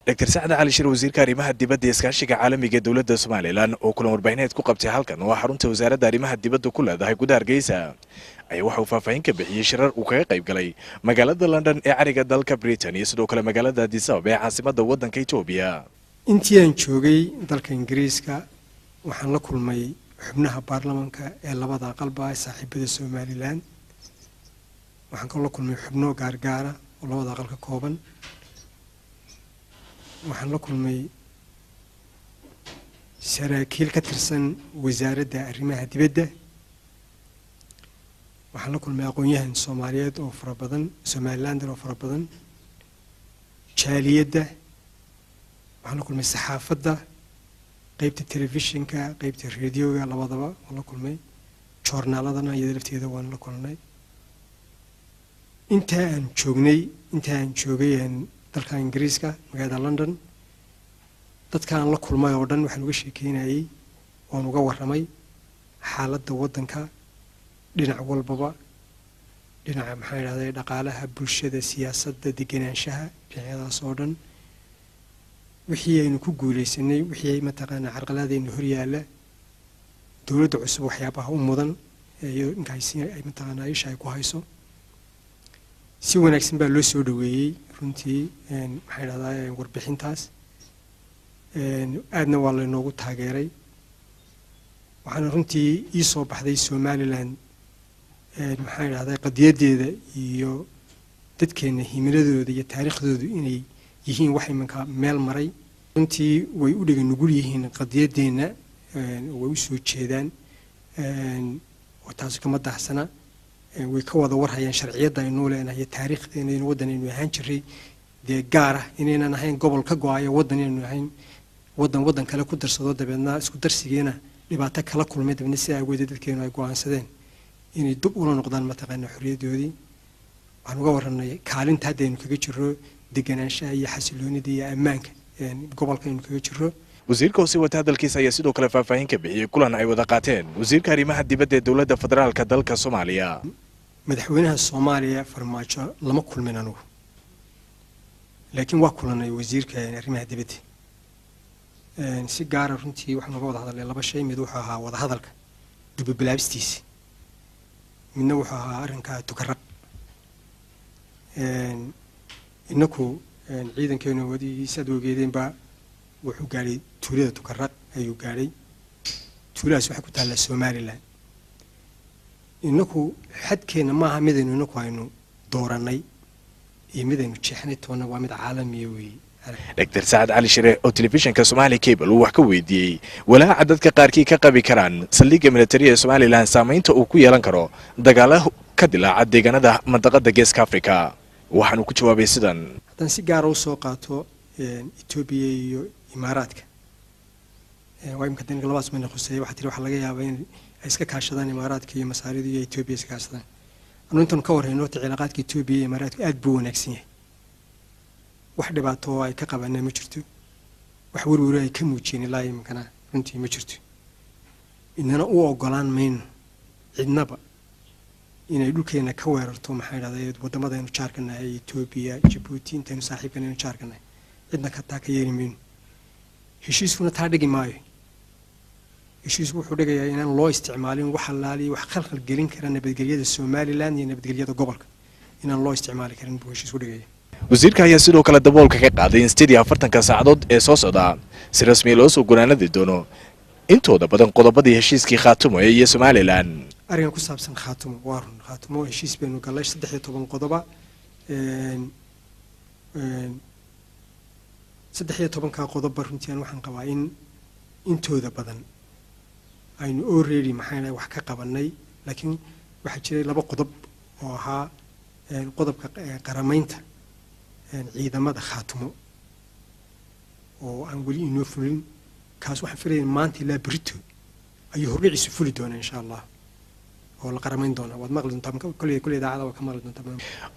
Dr. Saad Ali Shir wasiirka arrimaha dibadda iskaashiga caalamiga dawladda Soomaaliland oo kulan warbaahineed ku qabtay halkan oo xarunta wasaaradda arrimaha dibadda ku leedahay gudaha Hargeysa ayaa waxa uu faahfaahin ka bixiyay shirar uu kaga qayb galay magaalada London ee cariga dalka Britain iyo sidoo kale magaalada Addis Ababa ee caasimadda waddanka Itoobiya. intii aan joogay dalka Ingiriiska waxaan la kulmay xubnaha baarlamaanka ee labada aqalba ee saaxiibada Soomaaliland waxaan la kulmay xubno gaargaara oo labada aqal ka kooban waxaan la kulmay saraakiil ka tirsan wasaaradda arrimaha dibadda waxaan la kulmay aqoonyahan Soomaaliyeed oo fara badan Somaliland oo fara badan jaaliyadda waxaan la kulmay saxaafadda qaybta telefishinka qaybta raadiyoga labadaba waan la kulmay joornaaladana iyo lafteeda waan la kulmay inta aan joogay dalka Ingiriiska magaalada London dadkaan la kulmay oo dhan waxaan uga sheekeynayay oo uga waramay xaaladda waddanka dhinac walbaba dhinaca maxay yiraahdeen dhaqaalaha bulshada siyaasadda deganaanshaha dhinacyadaas oo dhan wixii aynu ku guuleysanay wixii mataqaana carqaladeena hor yaala dawladda cusub waxyaabaha u mudan ee inkaasi ay mataqaana Aisha ay ku hayso si wanaagsan baa loo soo dhaweeyay runtii maxay yiraahdeen warbixintaas aadna waa la inoogu taageeray waxaan runtii ii soo baxday Somaliland maxay yiraahdeen qadiyadeeda iyo dadkeena himiladooda iyo taariikhdooda inay yihiin wax imanka meel maray runtii way u dhigan nugul yihiin qadiyadeena way u soo jeedaan oo taas kama daahsana way ka wada warhayaan sharciyada ay noo leenahay taariikhdeena in waddanaynu ahaan jiray de gaar ah inaynan ahayn gobol ka go'ay waddanaynu ahayn waddan kale ku darsado dabeedna isku darsigeena dhibaato kala kulmay dabna si ay wada dadkeenu ay go'aansadeen inay dib u noqdaan mataqaana xorriyadoodii waxaan uga waranay kaalinta hadaynu kaga jiro deganaanshaha iyo xasiloonida iyo ammaanka gobolka aynu kaga jiro wasiirka oo si wata hadalkiisa ayaa sidoo kale faahfaahin ka bixiyay kulan ay wada qaateen wasiirka arrimaha dibadda ee dawladda federaalka dalka Soomaaliya madaxweynaha Soomaaliya farmaajo lama kulmin anigu laakiin waa kulanay wasiirka arrimaha dibadda si gaar ah runtii waxaan uga wada hadalnay laba shay mid wuxuu ahaa wada hadalka dib u bilaabistiisa midna wuxuu ahaa arrinka tukarraq inaku ciidankeena wadiisa dogeedeenba wuxuu gaaray tuulada tukarraq ayuu gaaray tuulaas waxa ku taala Somaliland inaku xadkeena maaha midaynu inaku aynu dooranay iyo midaynu jeexnay toona waa mid caalami ah Dr. Saad Ali Shir oo telefishinka Somali Cable uu wax ka weydiiyay walaaca dadka qaarkii ka qabi karaan saldhigga militariga ee Somaliland saameynta uu ku yeelan karo dagaalada ka dilaaca deegaanada mandaqada Geeska Afrika waxaanu ku jawaabay sidan haddaan si gaar ah u soo qaato Itoobiya iyo Imaaraadka waa imka dadka labaas meel khusay waxa laga yaabaa in ay iska kaashadaan Imaaraadka iyo Masaarida iyo Itoobiya iska kaashadaan anu intan ka warhayno cilaaqaadka Itoobiya iyo Imaaraadka aad buu wanaagsan yahay wax dhibaato ay ka qabanay ma jirto wax warwar ay ka muujiyeen ilaa imkana runtii ma jirto inana u ogolaan mayno cidnaba inay dhulkeena ka weerarto maxay yiraahdeen wadamadeenu jaarkana ay Itoobiya Djibouti intaanu saaxiibkana jaarkana cidna ka taageeri mayno heshiiskuna taa dhigi maayo heshiisku wuxuu dhigayaa inaan loo isticmaalin wax halaali wax khalkhal gelin kara nabadgelyada Somaliland iyo nabadgelyada gobolka inaan loo isticmaali karin buu heshiisku dhigayaa wasiirka ayaa sidoo kale daboolka ka qaaday in 48 saacadood ee soo socda si rasmi loo soo gunaanadi doono intooda badan qodobadii heshiiskii Khaatumo ee Somaliland arrin ku saabsan Khaatumo waa run Khaatumo heshiis baynu galay 13 qodoba 13 qodob runtii waxaan qabaa in intooda badan aynu already maxay wax ka qabanay laakiin waxa jiray laba qodob oo ahaa qodobka qaramaynta ciidamada Khaatumo oo aan wali inoo fulin kaas waxaan filayaa maanta ilaa berito ayuu horriciisu fuli doonaa insha Allah oo la qaramayn doona waad maqli doontaa kulli daacada waa ka maqli doontaa